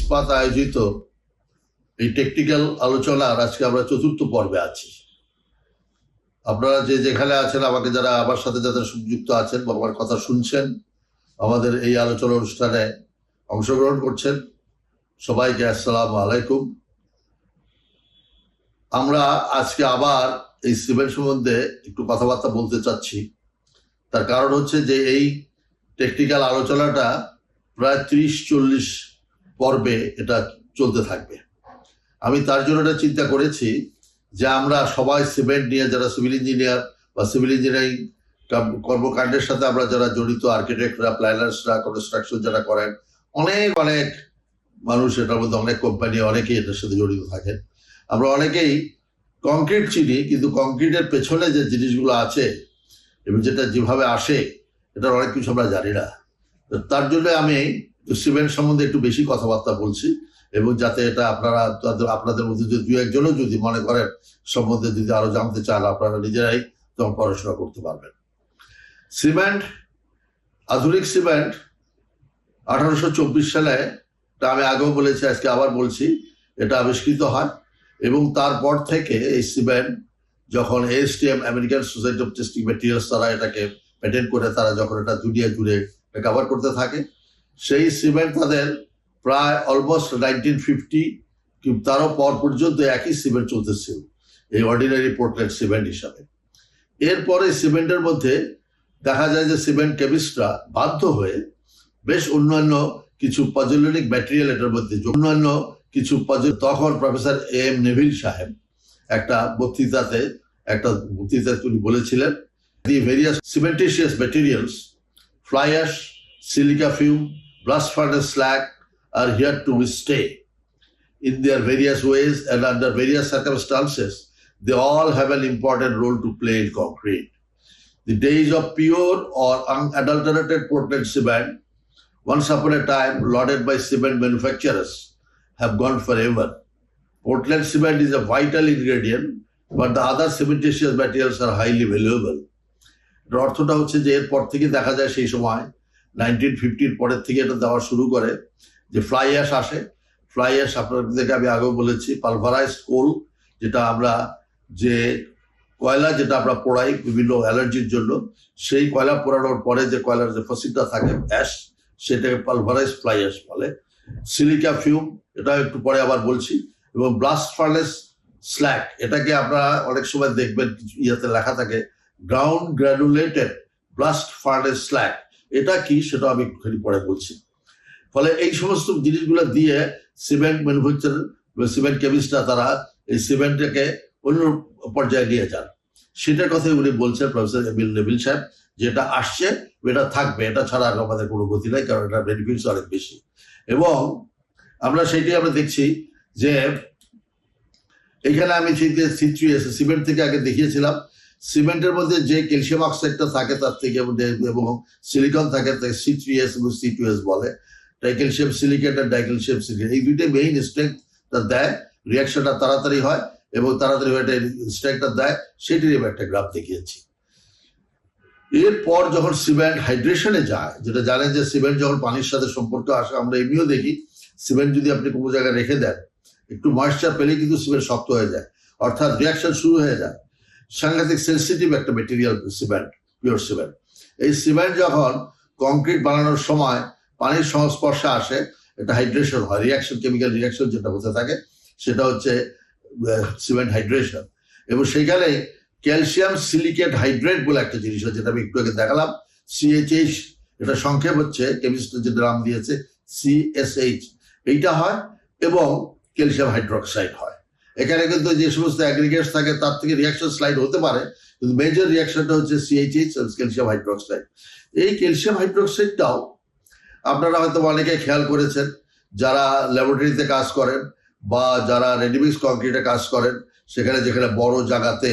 ইস্পাত আয়োজিত এই টেকনিক্যাল আলোচনার আজকে আমরা চতুর্থ পর্বে আছি। আপনারা যে যেখানে আছেন, আমাকে যারা আমার সাথে যাদের সংযুক্ত আছেন বা আমার কথা শুনছেন, আমাদের এই আলোচনা অনুষ্ঠানে অংশগ্রহণ করছেন, সবাইকে আসসালামু আলাইকুম। আমরা আজকে আবার এই সিমেন্ট সম্বন্ধে একটু কথাবার্তা বলতে চাচ্ছি। তার কারণ হচ্ছে যে এই টেকনিক্যাল আলোচনাটা প্রায় 30-40 পর্বে এটা চলতে থাকবে। আমি তার জন্য এটা চিন্তা করেছি যে আমরা সবাই সিমেন্ট নিয়ে, যারা সিভিল ইঞ্জিনিয়ার বা সিভিল ইঞ্জিনিয়ারিং কর্মকাণ্ডের সাথে আমরা যারা জড়িত, আর্কিটেক্টরা, প্ল্যানার্সরা, কনস্ট্রাকশন যারা করেন, অনেক অনেক মানুষ, এটার মধ্যে অনেক কোম্পানি, অনেকেই এটার সাথে জড়িত থাকেন। আমরা অনেকেই কংক্রিট চিনি, কিন্তু কংক্রিটের পেছনে যে জিনিসগুলো আছে এবং যেটা যেভাবে আসে, এটার অনেক কিছু আমরা জানি না। তার জন্য আমি সিমেন্ট সম্বন্ধে একটু বেশি কথাবার্তা বলছি, এবং যাতে এটা আপনারা আপনাদের মধ্যে যদি দু একজনও যদি মনে করেন সম্বন্ধে যদি আরো জানতে চান, আপনারা নিজেরাই তখন পড়াশোনা করতে পারবেন। সিমেন্ট, আধুনিক সিমেন্ট 1824 সালে, আমি আগেও বলেছি, আজকে আবার বলছি, এটা আবিষ্কৃত হয়। এবং তারপর থেকে এই সিমেন্ট যখন ASTM, American society of testing materials, তারা এটাকে পেটেন্ট করে, তারা যখন এটা দুনিয়া জুড়ে কভার করতে থাকে, সেই সিমেন্ট তাদের প্রায় অলমোস্ট 1950 তারও পর পর্যন্ত একই সিমেন্ট চলতেছিল, এই অর্ডিনারি পোর্টল্যান্ড সিমেন্ট হিসাবে। এরপরে সিমেন্টের মধ্যে দেখা যায় যে সিমেন্ট কেমিস্টরা বাধ্য হয়ে বেশ অন্যান্য কিছু পজলিনিক ম্যাটেরিয়াল এটার মধ্যে, অন্যান্য কিছু তখন প্রফেসর AM নেভিল সাহেব একটা বক্তৃতাতে তিনি বলেছিলেন, the various cementitious materials, fly ash, silica fume, blast furnace slag are here to stay in their various ways and under various circumstances. They all have an important role to play in concrete. The days of pure or unadulterated Portland cement, once upon a time lauded by cement manufacturers, have gone forever. Portland cement is a vital ingredient, but the other cementitious materials are highly valuable. অর্থটা হচ্ছে যে এরপর থেকে দেখা যায় সেই সময় 1950 পরের থেকে এটা দেওয়া শুরু করে যে ফ্লাই অ্যাশ আসে। ফ্লাই অ্যাশ আপনাদেরকে আমি আগেও বলেছি, পালভারাইজ কোল, যেটা আমরা যে কয়লা যেটা আমরা পোড়াই বিভিন্ন অ্যালার্জির জন্য, সেই কয়লা পোড়ানোর পরে যে কয়লার যে ফসিলটা থাকে অ্যাশ, সেটাকে পালভারাইজ ফ্লাই অ্যাশ বলে। সিলিকা ফিউম, এটা একটু পরে আবার বলছি। এবং ব্লাস্ট ফার্নেস স্ল্যাগ, এটাকে আপনারা অনেক সময় দেখবেন কিছু ইয়াতে লেখা থাকে গ্রাউন্ড গ্র্যানুলেটেড ব্লাস্ট ফার্নেস স্ল্যাগ। এটা কি সেটা আমি একটুখানি পরে বলছি। ফলে এই সমস্ত জিনিসগুলো দিয়ে সিমেন্ট ম্যানুফ্যাকচারার, সিমেন্ট কেমিস্টরা তারা এই সিমেন্টটাকে অন্য পর্যায়ে নিয়ে যান। সেটার কথাই উনি বলছেন প্রফেসর এমিল নেভিল সাহেব, যেটা আসছে এটা থাকবে, এটা ছাড়া আমাদের কোনো গতি নাই, কারণ এটা বেনিফিটস অনেক বেশি। এবং আমরা সেটাই দেখছি যে এখানে আমি C3S সিমেন্ট থেকে আগে দেখিয়েছিলাম, সিমেন্টের মধ্যে যে ক্যালসিয়াম অক্সাইডটা থাকে তার থেকে এবং সিলিকন থাকে, তাকে C3S এবং C2S বলে। ডাইক্যালসিয়াম সিলিকেট আর ডাইক্যালসিয়াম সিলিকেট, এই দুইটাই মেইন স্ট্রেংথটা দেয়, রিয়াকশনটা তাড়াতাড়ি হয় এবং তাড়াতাড়ি হয়ে স্ট্রেংথটা দেয়, সেটির একটা গ্রাফ দেখিয়েছি। এরপর যখন সিমেন্ট হাইড্রেশনে যায়, যেটা জানেন যে সিমেন্ট যখন পানির সাথে সম্পর্ক আসে, আমরা এমনিও দেখি সিমেন্ট যদি আপনি কোনো জায়গায় রেখে দেন, একটু ময়েশ্চার পেলে কিন্তু সিমেন্ট শক্ত হয়ে যায়, অর্থাৎ রিয়াকশন শুরু হয়ে যায়। সাংঘাতিক সেন্সিটিভ একটা মেটেরিয়াল সিমেন্ট, পিওর সিমেন্ট। এই সিমেন্ট যখন কংক্রিট বানানোর সময় পানির সংস্পর্শে আসে, এটা হাইড্রেশন হয়, রিয়াকশন, কেমিক্যাল রিয়াকশন যেটা হতে থাকে সেটা হচ্ছে সিমেন্ট হাইড্রেশন। এবং সেখানে ক্যালসিয়াম সিলিকেট হাইড্রেট বলে একটা জিনিস হয়, যেটা আমি একটু আগে দেখালাম, CHH, এটা সংক্ষেপ হচ্ছে, কেমিস্ট্রি যে নাম দিয়েছে CSH, এইটা হয়, এবং ক্যালসিয়াম হাইড্রোক্সাইড হয়। এখানে কিন্তু যে সমস্ত অ্যাগ্রিগেটস থাকে তার থেকে রিয়াকশন স্লাইড হতে পারে, কিন্তু মেজর রিয়াকশনটা হচ্ছে CHH, ক্যালসিয়াম হাইড্রোক্সাইড। এই ক্যালসিয়াম হাইড্রোক্সাইডটাও আপনারা হয়তো অনেকে খেয়াল করেছেন, যারা ল্যাবরেটরিতে কাজ করেন বা যারা রেডিমিক্স কংক্রিটে কাজ করেন, সেখানে যেখানে বড় জায়গাতে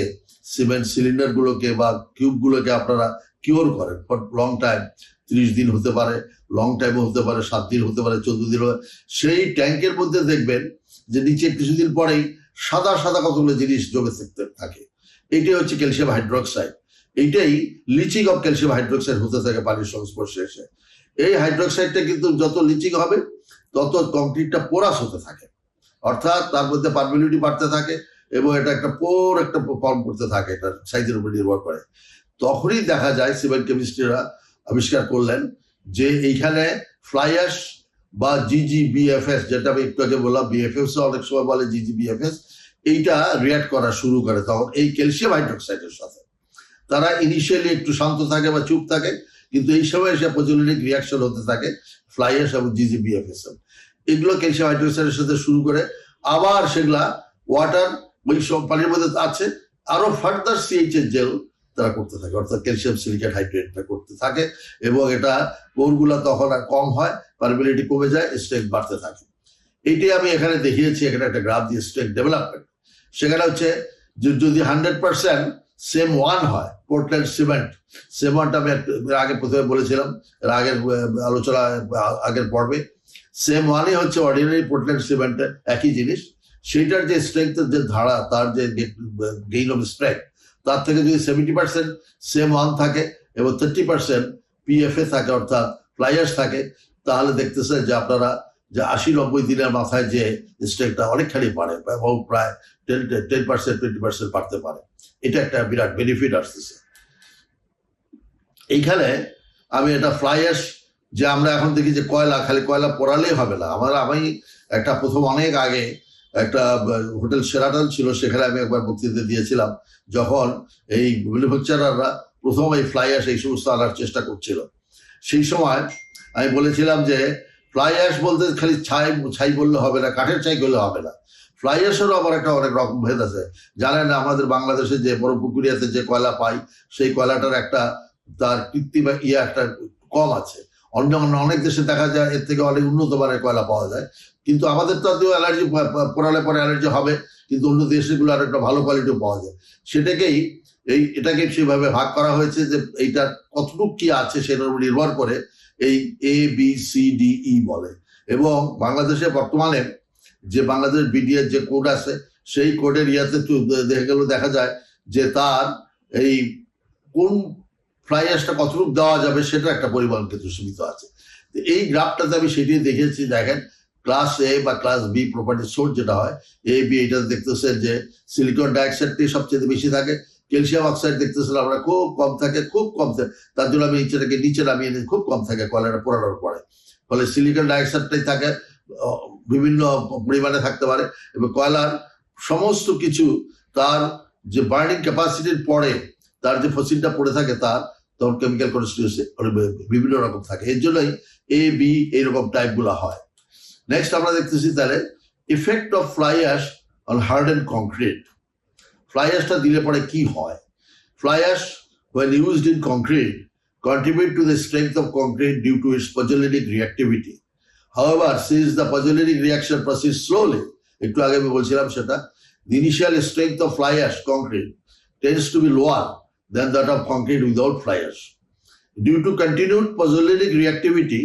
সিমেন্ট সিলিন্ডারগুলোকে বা কিউবগুলোকে আপনারা কিওর করেন ফর লং টাইম, 30 দিন হতে পারে, লং টাইমও হতে পারে, 7 দিন হতে পারে, 14 দিন হতে, সেই ট্যাঙ্কের মধ্যে দেখবেন যে নিচে কিছুদিন পরেই সাদা সাদা কতগুলো জিনিস জমে থাকতে থাকে। এইটাই হচ্ছে ক্যালসিয়াম হাইড্রোক্সাইড। এইটাই লিচিং অফ ক্যালসিয়াম হাইড্রোক্সাইড হতে থাকে পানির সংস্পর্শে এসে। এই হাইড্রোক্সাইডটা কিন্তু যত লিচিং হবে তত কংক্রিটটা পোরাস হতে থাকে, অর্থাৎ তার মধ্যে পারমিবিলিটি বাড়তে থাকে এবং এটা একটা পোর একটা ফর্ম করতে থাকে, এটা সাইজের উপর নির্ভর করে। তখনই দেখা যায় সিমেন্ট কেমিস্ট্রিরা আবিষ্কার করলেন যে এইখানে ফ্লাই অ্যাশ বা জিজিবিএফএস, যেটা আমি একটু আগে বললাম, বিএফএস অনেক সময় বলে জিজিবিএফএস, এইটা রিয়াক্ট করা শুরু করে তখন এই ক্যালসিয়াম হাইড্রোক্সাইডের সাথে। তারা ইনিশিয়ালি একটু শান্ত থাকে বা চুপ থাকে, কিন্তু এই সময় এসে পজিটিভ রিয়াকশন হতে থাকে ফ্লাই অ্যাশ এবং জিজিবিএফএস। এগুলো ক্যালসিয়াম হাইড্রোক্সাইডের সাথে শুরু করে, আবার সেগুলা ওয়াটার ওই সব পানির মধ্যে আছে, আরো ফার্দার সিএইচএর জেল তারা করতে থাকে, অর্থাৎ ক্যালসিয়াম সিলিকেট হাইড্রেটটা করতে থাকে, এবং এটা কোরগুলা তখন আর কম হয়, পারমিবিলিটি কমে যায়, স্ট্রেংথ বাড়তে থাকে। এইটাই আমি এখানে দেখিয়েছি, এখানে একটা গ্রাফ দিয়ে স্ট্রেংথ ডেভেলপমেন্ট। সেখানে হচ্ছে যদি 100% সেম ওয়ান হয়, পোর্টল্যান্ড সিমেন্ট, সেম ওয়ানটা আমি আগে প্রথমে বলেছিলাম, এর আগের আলোচনা আগের পর্বে, সেম ওয়ানই হচ্ছে অর্ডিনারি পোর্টল্যান্ড সিমেন্টের একই জিনিস, সেইটার যে স্ট্রেংথের যে ধারা, তার যে গেইন অফ স্ট্রেংথ, তার থেকে যদি 70% সেম ওয়ান থাকে এবং 30% পিএফএ থাকে, অর্থাৎ ফ্লাই অ্যাশ থাকে, তাহলে দেখতেছেন যে আপনারা যে 80-90 দিনের মাথায় যে স্ট্রেংথটা অনেকখানি বাড়ে, প্রায় 10% 20% বাড়তে পারে। এটা একটা বিরাট বেনিফিট আসতেছে এইখানে। আমি এটা ফ্লাই অ্যাশ, যে আমরা এখন দেখি যে কয়লা, খালি কয়লা পোড়ালেই হবে না। আমি একটা প্রথম অনেক আগে একটা হোটেল শেরাটন ছিল, সেখানে আমি একবার বক্তৃতা দিয়েছিলাম, যখন এই ম্যানুফ্যাকচারাররা প্রথম এই ফ্লাই অ্যাশ এই সমস্ত আনার চেষ্টা করছিল। সেই সময় আমি বলেছিলাম যে ফ্লাই অ্যাশ বলতে খালি ছাই বললে হবে না, কাঠের ছাই করলে হবে না, ফ্লাই অ্যাশেরও আবার একটা অনেক রকম ভেদ আছে। জানেন আমাদের বাংলাদেশে যে বড় পুকুরিয়াতে যে কয়লা পাই, সেই কয়লাটার একটা তার কৃত্রিম একটা কম আছে। অন্য অনেক দেশে দেখা যায় এর থেকে অনেক উন্নত মানের কয়লা পাওয়া যায়, কিন্তু আমাদের তাতেও অ্যালার্জি, পোড়ালে পরে অ্যালার্জি হবে, কিন্তু অন্য দেশগুলো আর একটা ভালো কোয়ালিটিও পাওয়া যায়। এটাকে সেভাবে ভাগ করা হয়েছে যে এইটা কতটুকু কি আছে সেটার উপর নির্ভর করে এই ABCDE বলে। এবং বাংলাদেশে বর্তমানে যে বাংলাদেশ বিডিএর যে কোড আছে, সেই কোডের ইয়াতে দেখা যায় যে তার এই কোন ফ্লাই অ্যাশটা কতটুকু দেওয়া যাবে সেটা একটা পরিমাণ কিন্তু সীমিত আছে। এই গ্রাফটাতে আমি সেটাই দেখেছি। দেখেন ক্লাস এ বা ক্লাস বি প্রপার্টি সোর্স যেটা হয়, এ বি, এটা দেখতেছেন যে সিলিকন ডাইঅক্সাইডটি সবচেয়ে বেশি থাকে, ক্যালসিয়াম অক্সাইড দেখতেছেন আমরা খুব কম থাকে, খুব কম থাকে। তার জন্য আমি নিচে নামিয়ে নিই, খুব কম থাকে কয়লাটা পোড়ানোর পরে। ফলে সিলিকন ডাইঅক্সাইডটাই থাকে, বিভিন্ন পরিমাণে থাকতে পারে, এবং কয়লার সমস্ত কিছু তার যে বার্নিং ক্যাপাসিটির পরে তার যে ফসিলটা পড়ে থাকে, তার তখন কেমিক্যাল কনস্টিটিউয়েন্সি বিভিন্ন রকম থাকে। এর জন্যই এ বি এইরকম টাইপগুলো হয়। নেক্সট আমরা দেখতেছি তাহলে effect of fly ash on hardened concrete. Fly অ্যাশটা দিলে পরে কি হয়? Fly ash when used in concrete contribute to the strength of concrete due to its pozzolanic reactivity. However, since the pozzolanic reaction proceeds slowly, একটু আগে আমি বলছিলাম সেটা, the initial strength of fly ash concrete tends to be lower than that of concrete without fly ash. Due to continued pozzolanic reactivity,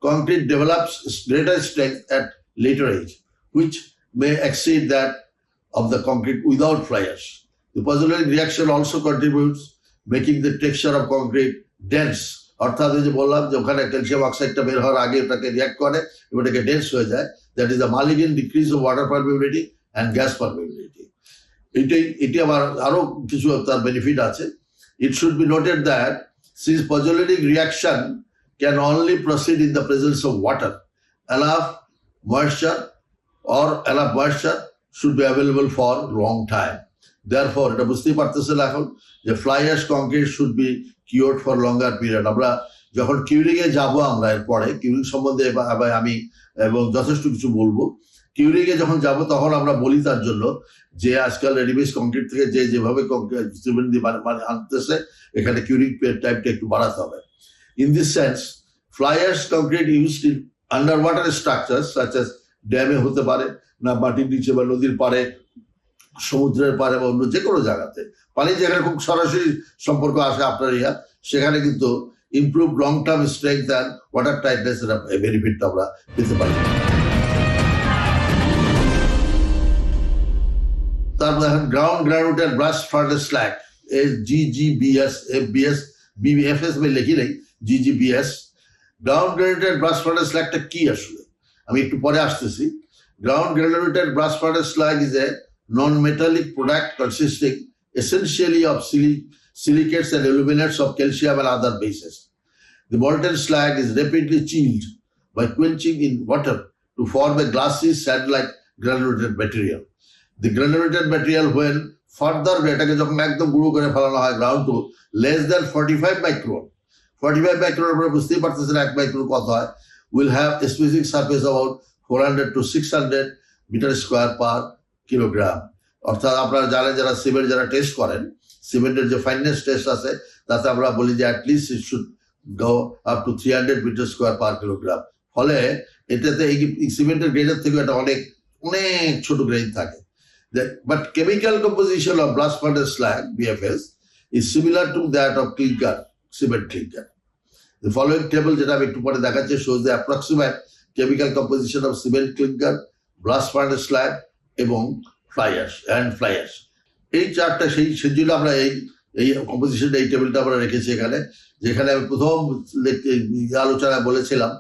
concrete develops greater strength at later age, which may exceed that of the concrete without fly ash. The pozzolanic reaction also contributes making the texture of concrete dense. অর্থাৎ যে বললাম যে ওখানে calcium অক্সাইডটা বের হওয়ার আগে ওটাকে react করে এবং এটাকে ডেন্স হয়ে যায়। দ্যাট ইজ দ্য মালিগেন decrease of water permeability and gas permeability. এটি আবার আরো কিছু তার বেনিফিট আছে। It should be noted that since pozzolanic reaction can only proceed in the presence of water, enough moisture should be available for long time. Therefore, এটা বুঝতেই পারতেছেন এখন যে fly ash concrete should be cured for longer period. আমরা যখন curing এ যাবো, আমরা এরপরে কিউরিং সম্বন্ধে আমি এবং যথেষ্ট কিছু বলবো। কিউরিং এ যখন যাব তখন আমরা বলি তার জন্য যে আজকাল রেডিমিক্স কংক্রিট থেকে যেভাবে সিমেন্ট দিয়ে আনতেছে, এখানে কিউরিং টাইপটা একটু বাড়াতে হবে। In this sense, fly ash concrete used in under water structure such as ড্যামে হতে পারে, না মাটির নিচে বা নদীর পাড়ে, সমুদ্রের পাড়ে বা অন্য যে কোনো জায়গাতে, পানি যেখানে খুব সরাসরি সম্পর্ক আসে আপনার সেখানে কিন্তু improve long term strength and water tightness এর বেনিফিটটা আমরা পেতে পারি। তারপর দেখেন ground granulated blast furnace slag, GGBS, FBS, BFS লিখি নেই, GGBS। Ground granulated blast furnace স্ল্যাগটা কি আসলে? আমি একটু পরে আসতেছি। Ground granulated blast furnace slag is a non-metallic product consisting essentially of silicates and aluminates of calcium and other bases. The molten slag is rapidly chilled by quenching in water to form a glassy sand-like granulated material. The granulated material, when further এটাকে যখন একদম গুঁড়ো করে ফেলানো হয় ground to less than 45 micron, 45 micron উপরে বুঝতেই পারতেছেন 1 micron কত হয়, will have a specific surface about 400 to 600 meter square per kilogram. অর্থাৎ আপনারা জানেন, যারা সিমেন্ট যারা টেস্ট করেন, সিমেন্টের যে ফাইনেস টেস্ট আছে তাতে আমরা বলি যে at least it should go up to 300 meter square per kilogram. ফলে এটাতে এই সিমেন্টের গ্রেডের থেকে এটা অনেক অনেক ছোট গ্রেড থাকে। But chemical composition of blast furnace slag BFS is similar to that of clinker, cement clinker. The following table যেটা আমি একটু পরে দেখাচ্ছি shows the approximate chemical composition of cement clinker, blast furnace slag এবং fly ash. এই চারটা সেজন্য আমরা এই কম্পোজিশনটা, এই টেবিলটা আমরা রেখেছি এখানে, যেখানে আমি প্রথম আলোচনায় বলেছিলাম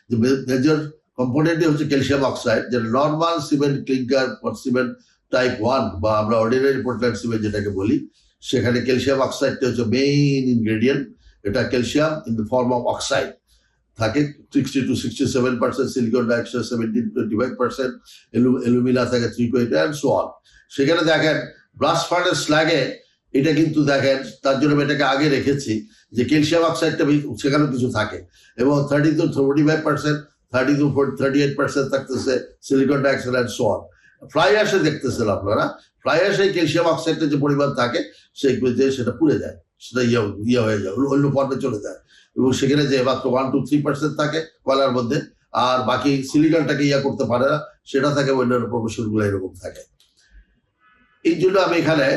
যে মেজর কম্পোনেন্টই হচ্ছে ক্যালসিয়াম অক্সাইড, যেটা normal cement clinker cement type 1 বা আমরা অর্ডিনারি পোর্টল্যান্ড সিমেন্ট যেটাকে বলি, সেখানে ক্যালসিয়াম অক্সাইডটা হচ্ছে মেইন ইনগ্রেডিয়েন্ট। এটা calcium in the form of oxide থাকে 60 to 67%, সিলিকন ডাইঅক্সাইড 17-25%, অ্যালুমিনা থাকে 320 and so on। সেখানে দেখেন ব্লাস্ট ফার্নেস স্ল্যাগে এটা কিন্তু দেখেন, তার জন্য এটাকে আগে রেখেছি যে ক্যালসিয়াম অক্সাইডটা সেখানেও কিছু থাকে এবং 30 to 45%, 30 to 38% থাকতেছে silicon dioxide and so on। Fly অ্যাশে দেখতেছেন আপনারা, ফ্লাই অ্যাশে ক্যালসিয়াম অক্সাইডের যে পরিমাণ থাকে সেটা পুড়ে যায়, সেটা ইয়ে হয়ে যায়, অন্য পর্বে চলে যায় এবং সেখানে যে মাত্র 1 to 3% থাকে কয়লার মধ্যে, আর বাকি সিলিকনটাকে করতে পারে না, সেটা থাকে অন্যান্য প্রকৌশল গুলো এরকম থাকে। এই জন্য আমি এখানে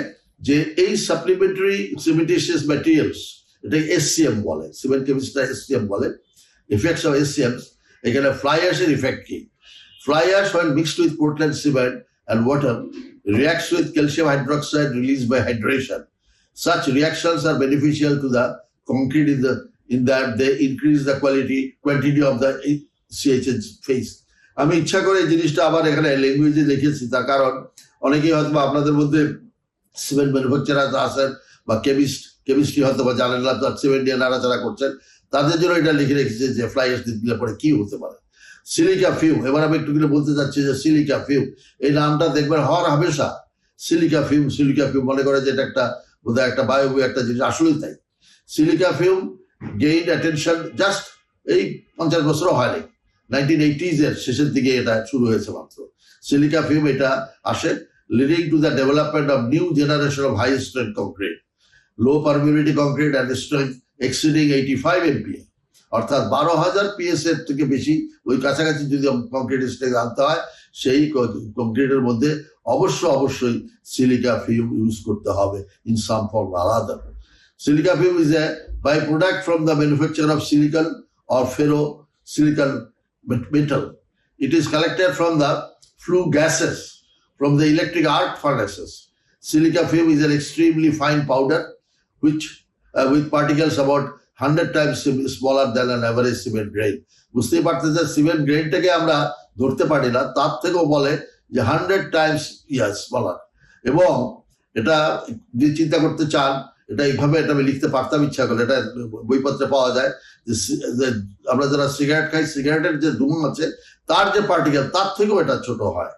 যে এই সাপ্লিমেন্টারি সিমেন্টিশিয়াস ম্যাটেরিয়ালস, এটা এসসিএম বলে, সিমেন্ট কেমিস্ট্রা এসসিএম বলে, ইফেক্টস অফ এসসিএম। এখানে ফ্লাই অ্যাশের ইফেক্ট কি? Fly ash, when mixed with Portland cement and water, reacts with calcium hydroxide released by hydration. Such reactions are beneficial to the concrete in that they increase the quantity of the CHH phase. আমি ইচ্ছা করে এই জিনিসটা আবার এখানে ল্যাঙ্গুয়েজে লিখেছি, তার কারণ অনেকেই হয়তো আপনাদের মধ্যে সিমেন্ট ম্যানুফ্যাকচারার আছেন বা কেমিস্ট্রি হয়তো বা জানেন না, সিমেন্ট নিয়ে নাড়াচাড়া করছেন, তাদের জন্য এটা লিখে রেখেছে যে ফ্লাই অ্যাশ দিলে পরে কি হতে পারে। সিলিকা ফিউম, এবার আমি একটু করে বলতে চাচ্ছি যে সিলিকা ফিউম এই নামটা দেখবেন হর হামেশা সিলিকা ফিউম মনে করে যে এটা একটা বোধহয় একটা বায়ু একটা জিনিস, আসলেই তাই। Silica fume gain attention just এই 50 বছরও হয়নি, 1980s এর শেষের দিকে এটা শুরু হয়েছে মাত্র। সিলিকা ফিউম এটা আসে leading to the development of new generation of high strength concrete, low permeability concrete and strength exceeding 85 MPa, অর্থাৎ 12,000 PS এর থেকে বেশি ওই কাছাকাছি যদি কংক্রিট স্ট্রেংথ আনতে হয়, সেই কংক্রিটের মধ্যে অবশ্যই সিলিকা ফিউম ইউজ করতে হবে in some form or other. Silica fume is a by product from the manufacture of silicon or ferro silicon metal. It is collected from the flue gases from the electric arc furnaces. Silica fume is an extremely fine powder which with particles about 100 times smaller than an average cement grain. বুঝতেই পারতেছে cement গ্রেনটাকে আমরা ধরতে পারি না, তার থেকেও বলে যে 100 টাইমস স্মলার। এবং এটা যে চিন্তা করতে চান, এটা এইভাবে এটা আমি লিখতে পারতাম ইচ্ছা করলে, এটা বইপত্রে পাওয়া যায় যে আমরা যারা সিগারেট খাই, সিগারেটের যে ধূম আছে তার যে পার্টিকেল তার থেকেও এটা ছোট হয়।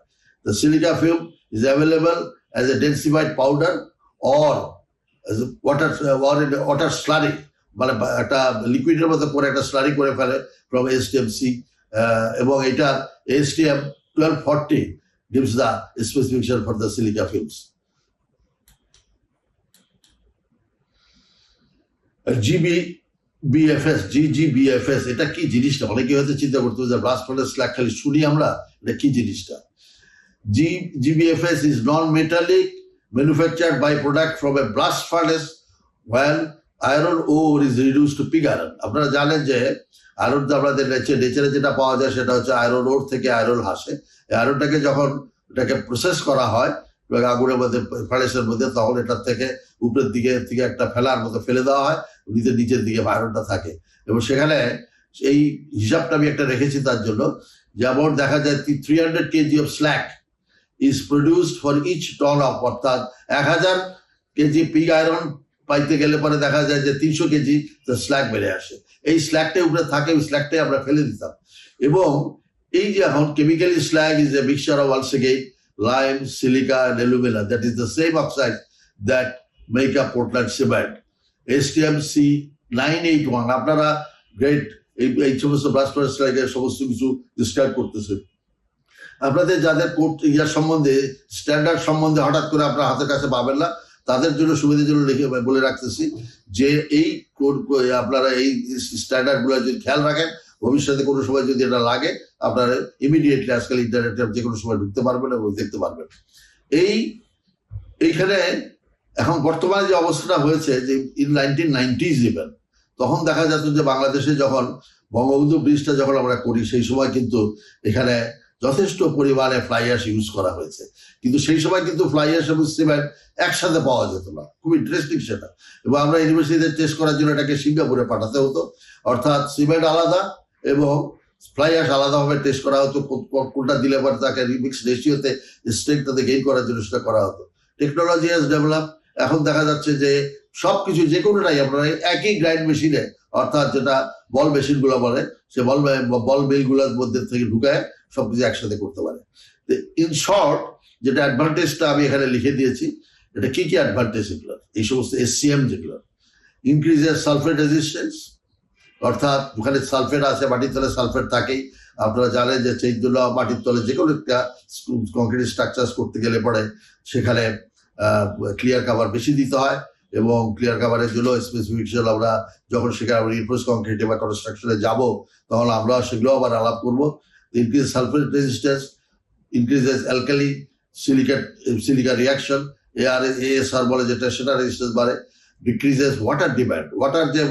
The silica fume is available as a densified powder or as a water slurry, মানে একটা লিকুইডের মধ্যে পরে একটা স্লারি করে ফেলে from STMC, এবং এটা STM 1240 gives the specification for the silica fumes. GGBFS এটা কি জিনিসটা? অনেকে হয়তো চিন্তা করতে হবে যে ব্লাস্ট ফার্নেস স্ল্যাগ খালি শুনি আমরা, এটা কি জিনিসটা? GGBFS is non-metallic manufactured by product from a blast furnace when iron ore is reduced to pig iron. আপনারা জানেন যে আয়রন আমাদের নেচারে যেটা পাওয়া যায় সেটা হচ্ছে আয়রন ওর থেকে আয়রন আসে। আয়রনটাকে যখন এটাকে প্রসেস করা হয় আগুনের মধ্যে ফার্নেসের মধ্যে, তখন এটার থেকে উপরের দিকে একটা ফেলার মতো ফেলে দেওয়া হয়, নিচের দিকে আয়রনটা থাকে। এবং সেখানে এই হিসাবটা আমি একটা রেখেছি তার জন্য যেমন দেখা যায় 300 KG of slag is produced for each ton of, অর্থাৎ 1000 কেজি পিগ আয়রন পাইতে গেলে পরে দেখা যায় যে 300 কেজি স্ল্যাক বেড়ে আসে। এই স্ল্যাকটাই উপরে থাকে, ওই স্ল্যাকটাই আমরা ফেলে দিতাম। এবং এই যে এখন chemically slag is a mixture of আলসেগেট, lime, silica, and alumina. That is the same oxide that make up Portland cement. STMC 981. আপনারা গ্রেট এই সমস্ত ব্লাস্ট ফায়ার সমস্ত কিছু ডিসক্রাইব করতেছেন। আপনাদের যাদের ইয়ার সম্বন্ধে স্ট্যান্ডার্ড সম্বন্ধে হঠাৎ করে আপনার হাতের কাছে পাবেন না, তাদের জন্য সুবিধার জন্য লিখে বলে রাখতেছি যে এই আপনারা এই স্ট্যান্ডার্ড গুলো যদি খেয়াল রাখেন, ভবিষ্যতে কোনো সময় যদি এটা লাগে আপনারা ইমিডিয়েটলি আজকাল ইন্টারনেটে যে কোনো সময় ঢুকতে পারবেন এবং দেখতে পারবেন। এইখানে এখন বর্তমানে যে অবস্থাটা হয়েছে যে ইন 1990s ইভেন, তখন দেখা যেত যে বাংলাদেশে যখন বঙ্গবন্ধু ব্রিজটা যখন আমরা করি সেই সময় কিন্তু এখানে যথেষ্ট পরিমাণে ফ্লাই অ্যাশ ইউজ করা হয়েছে, কিন্তু সেই সময় কিন্তু ফ্লাই অ্যাশ এবং সিমেন্ট একসাথে পাওয়া যেত না। খুব ইন্টারেস্টিং সেটা। এবং আমরা ইউনিভার্সিটিতে টেস্ট করার জন্য এটাকে সিঙ্গাপুরে পাঠাতে হতো, অর্থাৎ সিমেন্ট আলাদা এবং ফ্লাই অ্যাশ আলাদাভাবে টেস্ট করা হতো, কোনটা দিলে পরে তাকে রিমিক্স রেশিওতে স্ট্রেংথটাতে গেইন করার জন্য সেটা করা হতো। Technology has develop. এখন দেখা যাচ্ছে যে সবকিছু যে কোনোটাই আপনারা একই গ্রাইন্ড মেশিনে, অর্থাৎ যেটা বল মেশিন গুলো বলে, সে বল মিল গুলোর মধ্যে থেকে ঢুকায় সবকিছু একসাথে করতে পারে। ইন শর্ট, যেটা অ্যাডভান্টেজটা আমি এখানে লিখে দিয়েছি, এটা কি কি অ্যাডভান্টেজ এগুলো, এই সমস্ত SCM যেগুলো, ইনক্রিজেস সালফেট রেজিস্ট্যান্স, অর্থাৎ ওখানে সালফেট আছে, মাটির তলে সালফেট থাকেই। আপনারা জানেন যে সেই জন্য মাটির তলে যে কোনো একটা কংক্রিট স্ট্রাকচার করতে গেলে পরে সেখানে ক্লিয়ার কাভার বেশি দিতে হয়, এবং ক্লিয়ার কাভারের জন্য স্পেসিফিকেশন আমরা যখন সেখানে রিইনফোর্স কংক্রিটে বা কনস্ট্রাকশনে যাব তখন আমরা সেগুলো আবার আলাপ করবো। Increase sulphate resistance, increases alkali silica reaction, ASR বলে যেটা, সেটা রেজিস্ট্যান্স বাড়ে। ডিক্রিজেস ওয়াটার ডিমান্ড,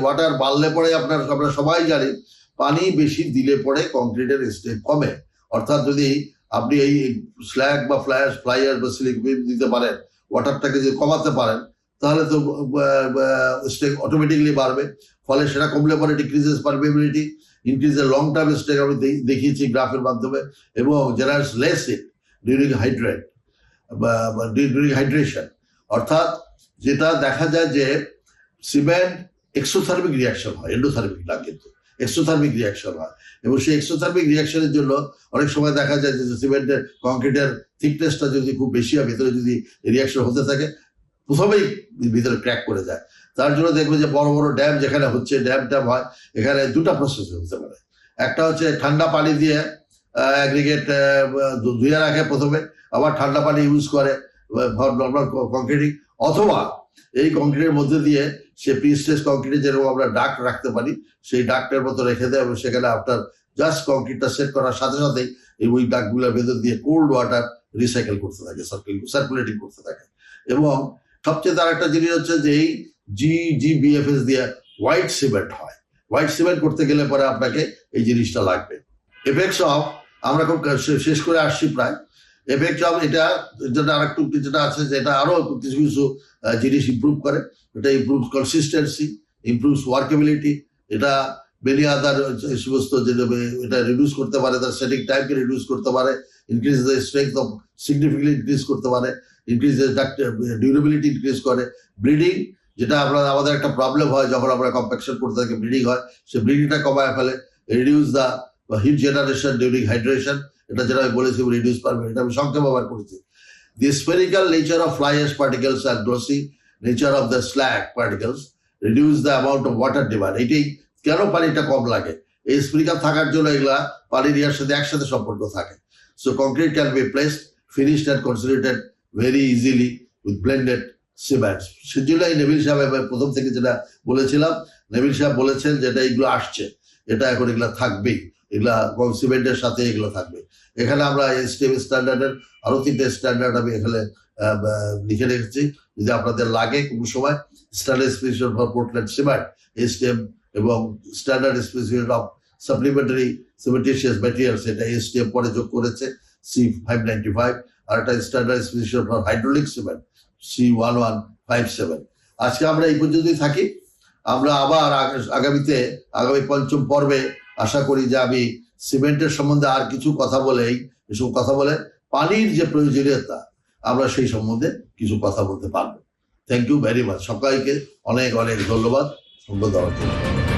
ওয়াটার বাড়লে পরে আমরা সবাই জানি পানি বেশি দিলে পরে কংক্রিটের স্ট্রেংথ কমে। অর্থাৎ যদি আপনি এই স্ল্যাগ বা ফ্লাই অ্যাশ বা সিলিক দিতে পারেন, ওয়াটারটাকে যদি কমাতে পারেন, তাহলে তো স্ট্রেংথ অটোমেটিকলি বাড়বে। ফলে সেটা কমলে পরে decreases permeability, increases long term strength, আমি দেখিয়েছি গ্রাফের মাধ্যমে, এবং generates less heat during hydration. অর্থাৎ যেটা দেখা যায় যে সিমেন্ট এক্সোথার্মিক রিয়াকশন হয়, এন্ডোথার্মিক না, কিন্তু এক্সোথার্মিক রিয়াকশন হয়, এবং সেই এক্সোথার্মিক রিয়াকশনের জন্য অনেক সময় দেখা যায় যে সিমেন্টের কংক্রিটের থিকনেসটা যদি খুব বেশি হয়, ভিতরে যদি রিয়াকশন হতে থাকে, প্রথমেই ভিতরে ক্র্যাক করে যায়। তার জন্য দেখবে যে বড় বড় ড্যাম যেখানে হচ্ছে, ড্যাম হয়, এখানে দুটা প্রসেস হতে পারে। একটা হচ্ছে ঠান্ডা পানি দিয়ে অ্যাগ্রিগেট ধুয়ে রাখে প্রথমে, আবার ঠান্ডা পানি ইউজ করে নর্মাল কংক্রিটিং, অথবা এই কংক্রিটের মধ্যে দিয়ে সে প্রিস্টেজ কংক্রিটে যেরকম আমরা ডাক্ট রাখতে পারি, সেই ডাক্টের মতো রেখে দেয়, এবং সেখানে আপনার জাস্ট কংক্রিটটা সেট করার সাথে সাথেই ওই ডাক্টগুলোর ভেতর দিয়ে কোল্ড ওয়াটার রিসাইকেল করতে থাকে, সার্কুলেটিং করতে থাকে। এবং সবচেয়ে তার একটা জিনিস হচ্ছে যে এই GBFS দিয়ে হোয়াইট সিমেন্ট হয়। হোয়াইট সিমেন্ট করতে গেলে পরে আপনাকে এই জিনিসটা লাগবে। এফেক্টস অফ, আমরা খুব শেষ করে আসছি প্রায়। এফেক্ট অফ এটা আরেকটু যেটা আছে, যেটা আরো কিছু কিছু জিনিস ইমপ্রুভ করে। এটা ইমপ্রুভ কনসিস্টেন্সি, ইমপ্রুভস ওয়ার্কেবিলিটি, এটা মেনি আদার সমস্ত এটা রিডিউস করতে পারে, তার সেটিং টাইমকে রিডিউস করতে পারে, increase the strength of significantly increase করতে পারে, ইনক্রিজ ডিউরেবিলিটি ইনক্রিজ করে। ব্লিডিং, যেটা আমাদের একটা প্রবলেম হয় যখন আমরা কম্প্যাকশন করতে থাকি, ব্লিডিং হয়, সে ব্লিডিংটা কমায় ফেলে। Reduce the heat generation during hydration, এটা যেটা আমি বলেছি রিডিউস পারবে, এটা আমি সংক্ষেপে ব্যবহার করেছি। The spherical nature of fly ash particles and glossy nature of the slag particles reduce the amount of water demand. এটাই কেন পানিটা কম লাগে, এই স্ফেরিক্যাল থাকার জন্য এগুলা পানির ইয়ার সাথে একসাথে সম্পর্ক থাকে। So concrete can be placed, finished and consolidated very easily with blended cements. সেজন্য এই নেভিল সাহেব প্রথম থেকে যেটা বলেছিলাম, নেভিল সাহেব বলেছেন যেটা এগুলো আসছে, এটা এখন এগুলা থাকবেই, এগুলা সিমেন্টের সাথে এগুলো থাকবে। এখানে আমরা STM স্ট্যান্ডার্ডের আরো 3টে স্ট্যান্ডার্ড আমি এখানে লিখে রেখেছি, যদি আপনাদের লাগে কোনো সময়। Standard specification for Portland cement STM, এবং standard specification of supplementary cementitious materials, এটা STM পরে যোগ করেছে C595, আর একটা standard specification for hydraulic cement C1157। আজকে আমরা এই পর্যন্তই থাকি। আমরা আবার আগামী 5ম পর্বে আশা করি যে আমি সিমেন্টের সম্বন্ধে আর কিছু কথা বলেই এসব কথা বলে পানির যে প্রয়োজনীয়তা আমরা সেই সম্বন্ধে কিছু কথা বলতে পারবো। Thank you very much. সবাইকে অনেক অনেক ধন্যবাদ সঙ্গ দেওয়ার জন্য।